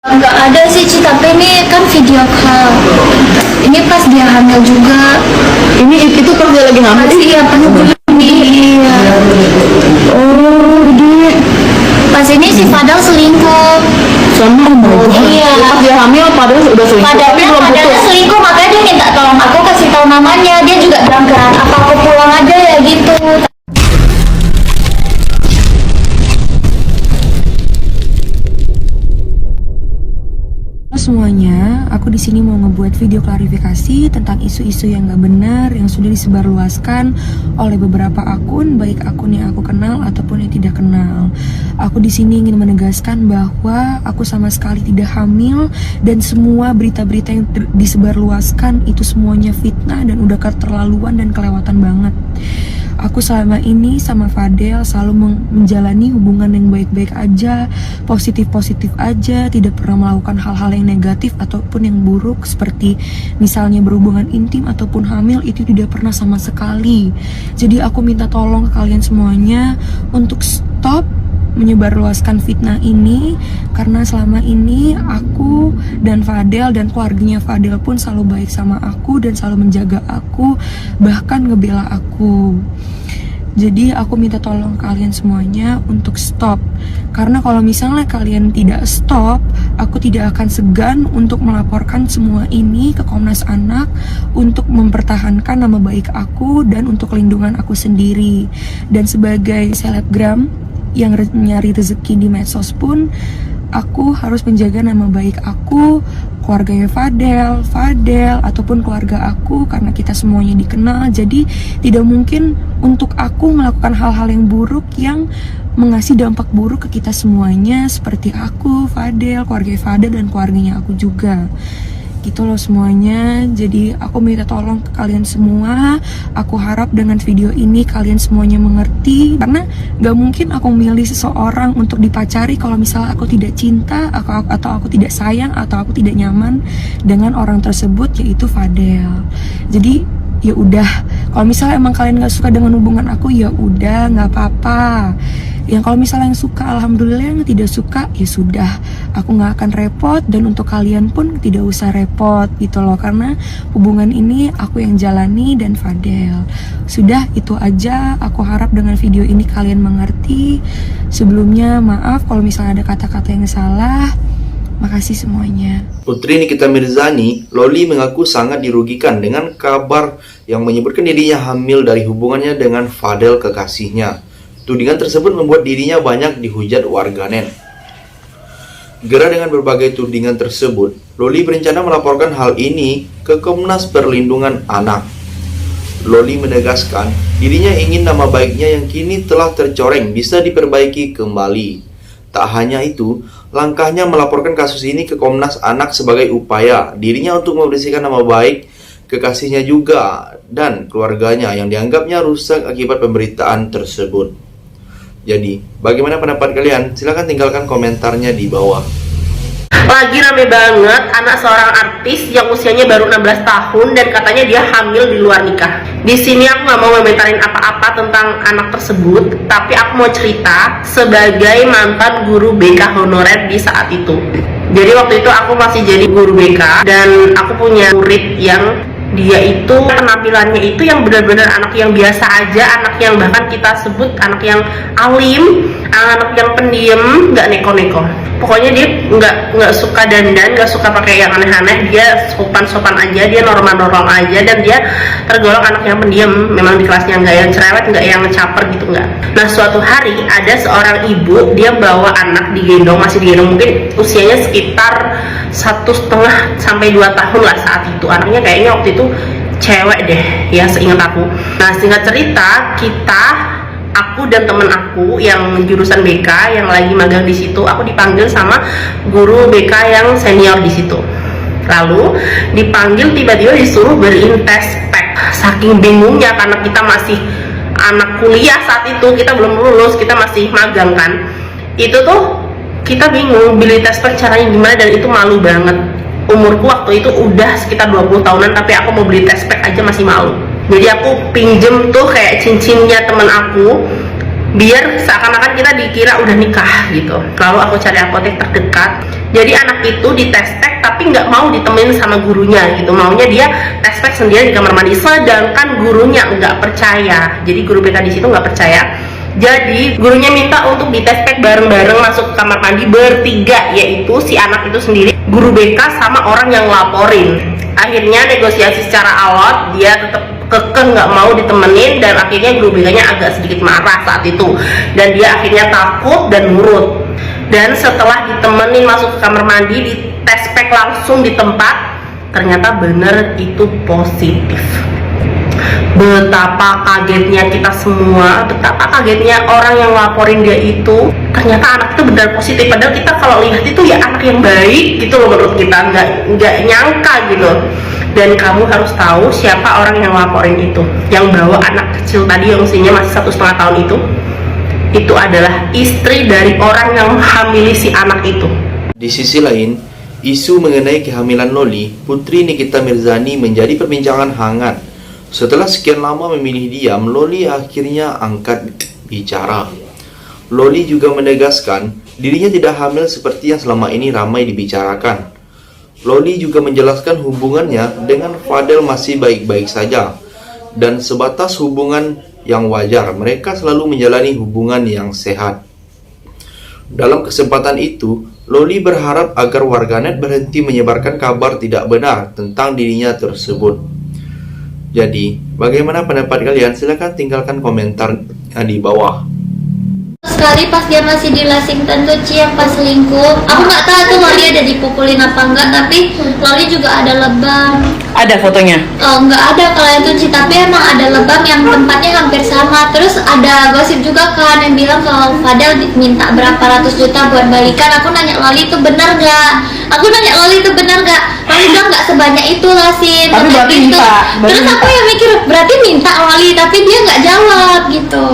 Enggak ada sih Ci, tapi ini kan video call. Ini pas dia hamil juga. Ini itu pas dia lagi hamil. Iya, pas iya. Oh, jadi Pas ini si Fadal selingkuh. sama Iya. Pas dia hamil padahal udah selingkuh. Tapi belum Padahal putus. selingkuh, makanya dia minta tolong aku kasih tahu namanya. Dia juga bilang kan, apa aku pulang aja ya gitu. Semuanya, aku di sini mau ngebuat video klarifikasi tentang isu-isu yang gak benar yang sudah disebarluaskan oleh beberapa akun, baik akun yang aku kenal ataupun yang tidak kenal. Aku di sini ingin menegaskan bahwa aku sama sekali tidak hamil dan semua berita-berita yang disebarluaskan itu semuanya fitnah dan udah keterlaluan dan kelewatan banget. Aku selama ini sama Fadel selalu menjalani hubungan yang baik-baik aja, positif-positif aja, tidak pernah melakukan hal-hal yang negatif ataupun yang buruk seperti misalnya berhubungan intim ataupun hamil, itu tidak pernah sama sekali. Jadi aku minta tolong ke kalian semuanya untuk stop menyebarluaskan fitnah ini, karena selama ini aku dan Fadel dan keluarganya Fadel pun selalu baik sama aku dan selalu menjaga aku, bahkan ngebela aku. Jadi aku minta tolong kalian semuanya untuk stop, karena kalau misalnya kalian tidak stop, aku tidak akan segan untuk melaporkan semua ini ke Komnas Anak untuk mempertahankan nama baik aku dan untuk kelindungan aku sendiri. Dan sebagai selebgram yang nyari rezeki di medsos pun, aku harus menjaga nama baik aku, keluarganya Fadel, ataupun keluarga aku, karena kita semuanya dikenal. Jadi tidak mungkin untuk aku melakukan hal-hal yang buruk yang mengasih dampak buruk ke kita semuanya, seperti aku, Fadel, keluarga Fadel, dan keluarganya aku juga. Gitu loh semuanya. Jadi aku minta tolong ke kalian semua. Aku harap dengan video ini kalian semuanya mengerti, karena gak mungkin aku milih seseorang untuk dipacari kalau misalnya aku tidak cinta atau aku tidak sayang atau aku tidak nyaman dengan orang tersebut, yaitu Fadel. Jadi ya udah, kalau misalnya emang kalian gak suka dengan hubungan aku, ya udah, nggak apa-apa. Yang kalau misalnya yang suka, alhamdulillah. Yang tidak suka, ya sudah, aku nggak akan repot, dan untuk kalian pun tidak usah repot gitu loh, karena hubungan ini aku yang jalani dan Fadel. Sudah, itu aja. Aku harap dengan video ini kalian mengerti. Sebelumnya maaf kalau misalnya ada kata-kata yang salah. Makasih semuanya. Putri Nikita Mirzani, Loli mengaku sangat dirugikan dengan kabar yang menyebutkan dirinya hamil dari hubungannya dengan Fadel, kekasihnya. Tudingan tersebut membuat dirinya banyak dihujat warganet. Gerah dengan berbagai tudingan tersebut, Loli berencana melaporkan hal ini ke Komnas Perlindungan Anak. Loli menegaskan dirinya ingin nama baiknya yang kini telah tercoreng bisa diperbaiki kembali. Tak hanya itu, langkahnya melaporkan kasus ini ke Komnas Anak sebagai upaya dirinya untuk membersihkan nama baik kekasihnya juga dan keluarganya yang dianggapnya rusak akibat pemberitaan tersebut. Jadi, bagaimana pendapat kalian? Silahkan tinggalkan komentarnya di bawah. Lagi rame banget anak seorang artis yang usianya baru 16 tahun dan katanya dia hamil di luar nikah. Di sini aku nggak mau komentarin apa-apa tentang anak tersebut, tapi aku mau cerita sebagai mantan guru BK honorer di saat itu. Jadi waktu itu aku masih jadi guru BK dan aku punya murid yang dia itu penampilannya itu yang benar-benar anak yang biasa aja, anak yang bahkan kita sebut anak yang alim, anak yang pendiam, nggak neko-neko. Pokoknya dia nggak suka dandan, nggak suka pakai yang aneh-aneh, dia sopan-sopan aja, dia normal-normal aja, dan dia tergolong anak yang pendiam. Memang di kelasnya nggak yang cerewet, nggak yang ngecaper gitu, nggak. Nah suatu hari ada seorang ibu, dia bawa anak digendong, masih digendong, mungkin usianya sekitar 1,5 sampai 2 tahun lah saat itu. Anaknya kayaknya waktu itu cewek deh ya, seingat aku. Nah singkat cerita, aku dan temen aku yang jurusan BK yang lagi magang di situ, aku dipanggil sama guru BK yang senior di situ. Lalu dipanggil, tiba-tiba disuruh berintrospek. Saking bingungnya karena kita masih anak kuliah saat itu, kita belum lulus, kita masih magang kan. Itu tuh kita bingung beli tes pack caranya gimana, dan itu malu banget. Umurku waktu itu udah sekitar 20 tahunan, tapi aku mau beli tes pack aja masih malu. Jadi aku pinjem tuh kayak cincinnya temen aku, biar seakan-akan kita dikira udah nikah gitu. Lalu aku cari apotek terdekat. Jadi anak itu dites pack tapi nggak mau ditemenin sama gurunya gitu, maunya dia tes pack sendiri di kamar mandi, sedangkan gurunya nggak percaya. Jadi guru BK di situ nggak percaya. Jadi gurunya minta untuk dites pack bareng-bareng masuk ke kamar mandi bertiga, yaitu si anak itu sendiri, guru BK sama orang yang laporin. Akhirnya negosiasi secara alot, dia tetap kekeh nggak mau ditemenin, dan akhirnya guru BK-nya agak sedikit marah saat itu, dan dia akhirnya takut dan nurut. Dan setelah ditemenin masuk ke kamar mandi, di tes pack langsung di tempat, ternyata bener itu positif. Betapa kagetnya kita semua, betapa kagetnya orang yang laporin dia itu, ternyata anak itu benar positif. Padahal kita kalau lihat itu ya anak yang baik gitu loh, menurut kita nggak nyangka gitu. Dan kamu harus tahu siapa orang yang laporin itu, yang bawa anak kecil tadi yang usianya masih 1,5 tahun itu adalah istri dari orang yang menghamili si anak itu. Di sisi lain, isu mengenai kehamilan Loli, Putri Nikita Mirzani menjadi perbincangan hangat. Setelah sekian lama memilih diam, Loli akhirnya angkat bicara. Loli juga menegaskan dirinya tidak hamil seperti yang selama ini ramai dibicarakan. Loli juga menjelaskan hubungannya dengan Fadel masih baik-baik saja dan sebatas hubungan yang wajar. Mereka selalu menjalani hubungan yang sehat. Dalam kesempatan itu, Loli berharap agar warganet berhenti menyebarkan kabar tidak benar tentang dirinya tersebut. Jadi, bagaimana pendapat kalian? Silahkan tinggalkan komentar di bawah. Sekali pas dia masih di Lexington tuh Ci yang pas selingkuh, aku nggak tahu tuh Loli ada dipukulin apa enggak, tapi Loli juga ada lebam. Ada fotonya? Nggak ada kalau itu Ci, tapi emang ada lebam yang tempatnya hampir sama. Terus ada gosip juga kan yang bilang kalau Fadel minta berapa ratus juta buat balikan. Aku nanya Loli itu benar nggak? Loli bilang nggak sebanyak itu lah sih. Tapi berarti gitu. minta. Terus aku yang mikir berarti minta Loli, tapi dia nggak jawab gitu.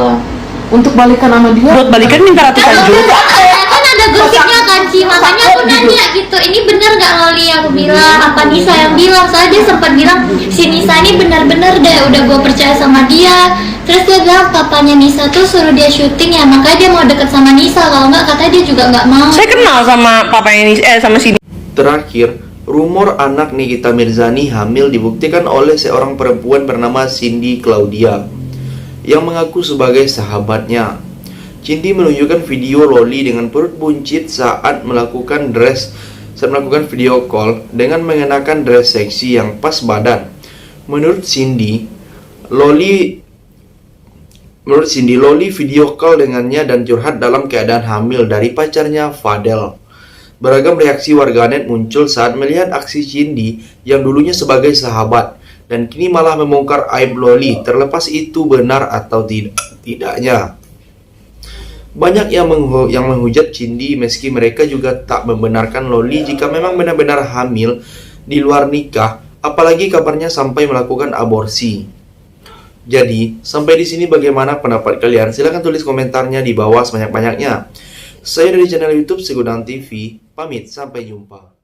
Untuk balikan sama dia? Buat balikan minta ratusan juta? Kan ada gosipnya kan Ci, makanya aku nanya gitu, ini bener nggak Loli? Aku bilang, apa Nisa yang bilang? Soalnya dia sempat bilang si Nisa ini benar-benar deh, udah gue percaya sama dia. Terus dia bilang papanya Nisa tuh suruh dia syuting ya, makanya dia mau deket sama Nisa, kalau nggak katanya dia juga nggak mau. Saya kenal sama papanya Nisa, sama si. Terakhir, rumor anak Nikita Mirzani hamil dibuktikan oleh seorang perempuan bernama Cindy Claudia yang mengaku sebagai sahabatnya. Cindy menunjukkan video Loli dengan perut buncit saat melakukan video call dengan mengenakan dress seksi yang pas badan. Menurut Cindy, Loli video call dengannya dan curhat dalam keadaan hamil dari pacarnya Fadel. Beragam reaksi warganet muncul saat melihat aksi Cindy yang dulunya sebagai sahabat dan kini malah membongkar aib Loli, terlepas itu benar atau tidaknya. Banyak yang menghujat Cindy meski mereka juga tak membenarkan Loli jika memang benar-benar hamil di luar nikah, apalagi kabarnya sampai melakukan aborsi. Jadi, sampai di sini bagaimana pendapat kalian? Silahkan tulis komentarnya di bawah sebanyak-banyaknya. Saya dari channel YouTube Segudang TV, pamit, sampai jumpa.